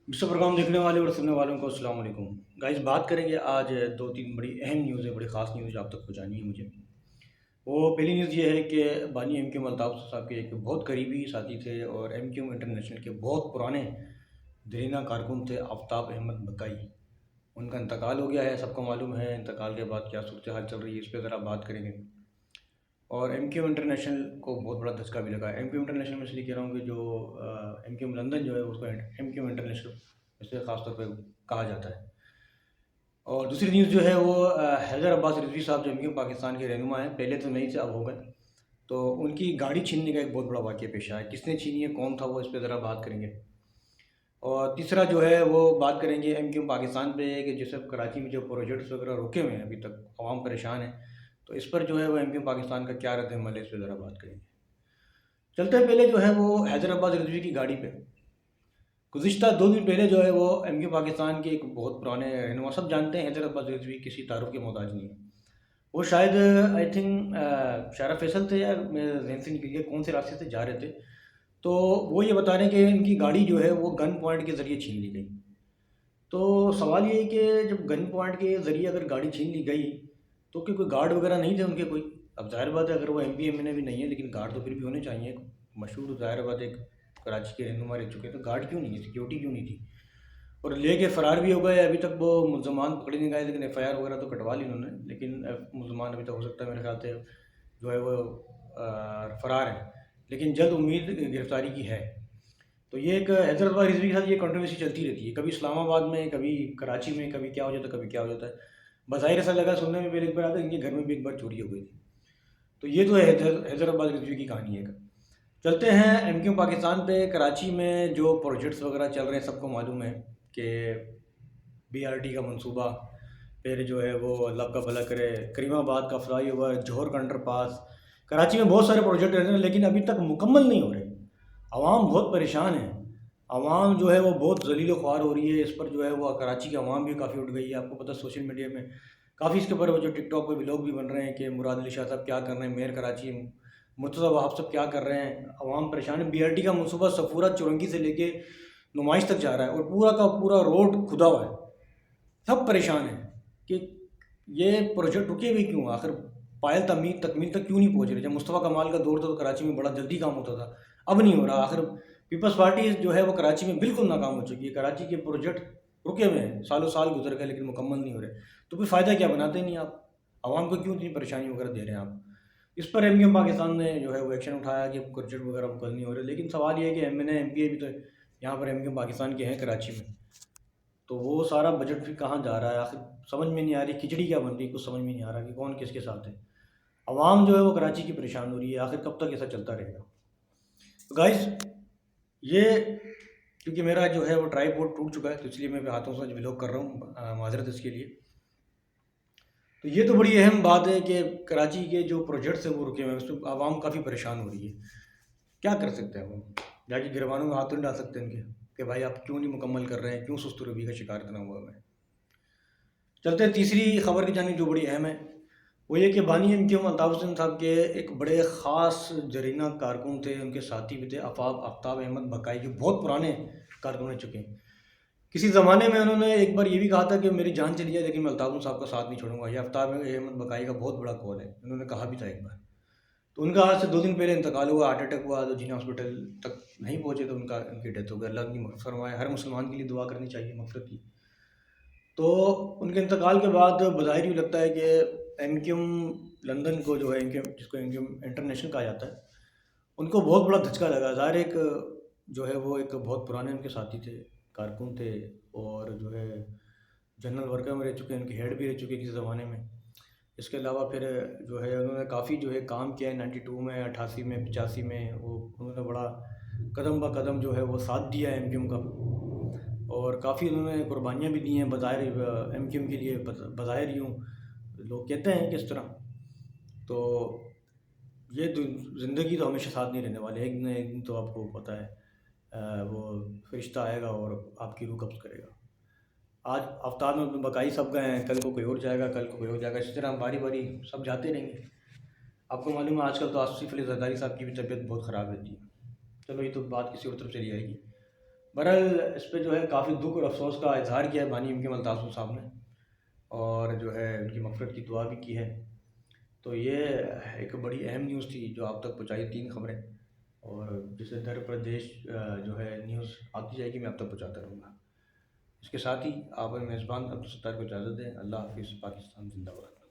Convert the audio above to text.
विश्व प्रोग्राम देखने वाले और सुनने वालों को अस्सलाम वालेकुम। गाइस, बात करेंगे आज दो तीन बड़ी अहम न्यूज़ है, बड़ी ख़ास न्यूज़ आप तक पहुँचानी है मुझे। वो पहली न्यूज़ ये है कि बानी एम क्यू अल्ताफ़ साहब के एक बहुत करीबी साथी थे और एम क्यू इंटरनेशनल के बहुत पुराने दरीना कारकुन थे आफ्ताब अहमद बकाई। उनका इंतकाल हो गया है, सबको मालूम है इंतकाल के बाद क्या सूरत हाल चल रही है, इस पर ज़रा बात करेंगे। और एम क्यू इंटरनेशनल को बहुत बड़ा धचका भी लगा है। एम क्यू इंटरनेशनल में इसलिए कह रहा हूँ कि जो एम क्यू लंदन जो है उसको एम क्यू इंटरनेशनल इसे ख़ास तौर पे कहा जाता है। और दूसरी न्यूज़ जो है वो हैदर अब्बास रिजवी साहब जो एम क्यू पाकिस्तान के रहनुमा हैं, पहले तो नहीं थे, अब हो गए। तो उनकी गाड़ी छीनने का एक बहुत बड़ा वाक़या पेश आया है। किसने छीनी है, कौन था वो, इस पे ज़रा बात करेंगे। और तीसरा जो है वो बात करेंगे एम क्यू पाकिस्तान पे कि जैसे कराची में जो प्रोजेक्ट्स वगैरह रुके हुए हैं अभी तक, आवाम परेशान है। तो इस पर जो है वो एम क्यू पाकिस्तान का क्या रद्द-ए-अमल है, इस पे ज़रा बात करेंगे। चलते हैं पहले जो है वो हैदर अब्बास रिजवी की गाड़ी पे। गुज़िश्ता 2 दिन पहले जो है वो एम क्यू पाकिस्तान के एक बहुत पुराने रहनुमा, सब जानते हैं हैदर अब्बास रिजवी किसी तारुफ के मोहताज नहीं है। वो शायद आई थिंक शारा फैसल थे, या मेरे ज़हन से निकल गया कौन से रास्ते से जा रहे थे। तो वो ये बता रहे हैं कि इनकी गाड़ी जो है वो गन पॉइंट के ज़रिए छीन ली गई। तो सवाल ये है कि जब गन पॉइंट के ज़रिए अगर गाड़ी छीन ली गई, तो क्या कोई गार्ड वगैरह नहीं थे उनके कोई? अब ज़ाहिर बात है, अगर वो एमपी एमएनए भी नहीं है लेकिन गार्ड तो फिर भी होने चाहिए। मशहूर, ज़ाहिर बात है, एक कराची के रहनुमा रह चुके हैं, तो गार्ड क्यों नहीं है, सिक्योरिटी क्यों नहीं थी? और लेके फ़रार भी हो गए। अभी तक वो मुल्ज़मान पकड़े नहीं गए, लेकिन एफआईआर वगैरह तो कटवा ली उन्होंने, लेकिन मुल्ज़मान अभी तक हो सकता है मेरे ख्याल से जो है वो फ़रार हैं, लेकिन जल्द उम्मीद गिरफ़्तारी की है। तो ये एक हैदराबाद रिजवी के साथ ये कंट्रोवर्सी चलती रहती है, कभी इस्लामाबाद में, कभी कराची में, कभी क्या हो जाता है, कभी क्या हो जाता है। बज़ाहिर ऐसा लगा सुनने में, पहले एक बार आता है इनके घर में भी एक बार चोरी हो गई थी। तो ये तो है हैदराबाद रिजवी की कहानी है। चलते हैं एम क्यू पाकिस्तान पे। कराची में जो प्रोजेक्ट्स वगैरह चल रहे हैं, सबको मालूम है कि बीआरटी का मंसूबा, फिर जो है वो अल्लाह का भला करे करीमाबाद का फ्लाई ओवर, जौहर का अंडर पास, कराची में बहुत सारे प्रोजेक्ट रहते हैं लेकिन अभी तक मुकम्मल नहीं हो रहे। आवाम बहुत परेशान है। आवाम जो है वो बहुत ज़लील ख्वार हो रही है। इस पर जो है वो कराची की आवाम भी काफ़ी उठ गई है। आपको पता है सोशल मीडिया में काफ़ी इसके ऊपर वो जो टिकटॉक पे व्लॉग भी बन रहे हैं कि मुराद अली शाह साहब क्या कर रहे हैं, मेयर कराची मुर्तज़ा वहाब साहब क्या कर रहे हैं। आवाम परेशान है। बीआरटी का मनसूबा सफूरा चुरंगी से लेके नुमाइश तक जा रहा है और पूरा का पूरा रोड खुदा हुआ है। सब परेशान हैं कि ये प्रोजेक्ट रुके हुए क्यों, आखिर पायल तमीर तकमील तक क्यों नहीं पहुंच रहे। जब मुस्तफ़ा कमाल का दौर था तो कराची में बड़ा जल्दी काम होता था, अब नहीं हो रहा। आखिर पीपल्स पार्टी जो है वो कराची में बिल्कुल नाकाम हो चुकी है। कराची के प्रोजेक्ट रुके हुए हैं, सालों साल गुजर गए लेकिन मुकम्मल नहीं हो रहे। तो फिर फ़ायदा क्या, बनाते नहीं आप? आवाम को क्यों इतनी परेशानी वगैरह दे रहे हैं आप? इस पर एम पाकिस्तान ने जो है वो एक्शन उठाया कि प्रोजेक्ट वगैरह मुकम्मल नहीं हो रहे। लेकिन सवाल ये है कि M N A M P A भी तो यहाँ पर एम पाकिस्तान के हैं कराची में। तो वो सारा बजट फिर कहाँ जा रहा है आखिर, समझ में नहीं आ रही। खिचड़ी क्या बन रही है, कुछ समझ में नहीं आ रहा कि कौन किसके साथ है। आवाम जो है वो कराची की परेशान हो रही है। आखिर कब तक ऐसा चलता रहेगा? तो गाइस, ये क्योंकि मेरा जो है वो ट्राईपॉड टूट चुका है, तो इसलिए मैं अपने हाथों से व्लॉग कर रहा हूँ, माजरत इसके लिए। तो ये तो बड़ी अहम बात है कि कराची के जो प्रोजेक्ट्स हैं वो रुके हुए हैं, उसमें आवाम काफ़ी परेशान हो रही है। क्या कर सकते हैं हम? जाके गिरबानों में हाथ तो नहीं डाल सकते इनके कि भाई आप क्यों नहीं मुकम्मल कर रहे हैं, क्यों सुस्त रवि का शिकार इतना हुआ है। चलते हैं तीसरी खबर की जानिब जो बड़ी अहम है। वो ये कि बानी एम क्यू अल्ताफ़ हुसैन साहब के एक बड़े ख़ास जरीना कारकुन थे, उनके साथी भी थे आफ्ताब अहमद बकाई, जो बहुत पुराने कारकुन रह चुके हैं। किसी ज़माने में उन्होंने एक बार ये भी कहा था कि मेरी जान चली जाए लेकिन मैं अल्ताफ़ साहब का साथ नहीं छोड़ूंगा। ये आफ्ताब अहमद बकाई का बहुत बड़ा कौल है, उन्होंने कहा भी था एक बार। तो उनका आज से 2 दिन पहले इंतकाल हुआ, हार्ट अटैक हुआ, तो जिन हॉस्पिटल तक नहीं पहुँचे तो उनकी डेथ हो गई। अल्लाह उनकी मग़फ़िरत फरमाए। हर मुसलमान के लिए दुआ करनी चाहिए मग़फ़िरत की। तो उनके इंतकाल के बाद बज़ाहिर यूँ लगता है कि एमक्यूम लंदन को जो है एमक्यूम, जिसको एमक्यूम इंटरनेशनल कहा जाता है, उनको बहुत बड़ा धचका लगा। ज़ाहिर एक जो है वो एक बहुत पुराने उनके साथी थे, कारकुन थे, और जो है जनरल वर्कर में रह चुके हैं, उनके हेड भी रह चुके हैं किसी ज़माने में। इसके अलावा फिर जो है उन्होंने काफ़ी जो है काम किया है 92 में, 88 में, 85 में। वो उन्होंने बड़ा कदम ब कदम जो है वो साथ दिया है एमक्यूम का, और काफ़ी उन्होंने कुर्बानियाँ भी दी हैं बज़ाहिर एमक्यूम के लिए। बज़ाहिर यूँ लोग कहते हैं कि इस तरह। तो ये ज़िंदगी तो हमेशा साथ नहीं रहने वाले, एक न एक दिन तो आपको पता है वो फरिश्ता आएगा और आपकी रूह कब्ज़ करेगा। आज आफ्ताब में बकाई सब गए हैं, कल को कोई और जाएगा, कल को कोई और जाएगा, इसी तरह हम बारी बारी सब जाते रहेंगे। आपको मालूम है आजकल तो आसिफ अली ज़रदारी साहब की भी तबीयत बहुत ख़राब रहती है। चलो ये तो बात किसी और तरफ चली जाएगी। بہرحال اس پہ جو ہے کافی دکھ اور افسوس کا اظہار کیا ہے بانی ایم کے الطاف صاحب نے، اور جو ہے ان کی مغفرت کی دعا بھی کی ہے۔ تو یہ ایک بڑی اہم نیوز تھی جو آپ تک پہنچائی، 3 خبریں، اور جسے در پردیش جو ہے نیوز آتی جائے گی میں آپ تک پہنچاتا رہوں گا۔ اس کے ساتھ ہی آپ میزبان عبدالستار کو اجازت دیں۔ اللہ حافظ، پاکستان زندہ باد۔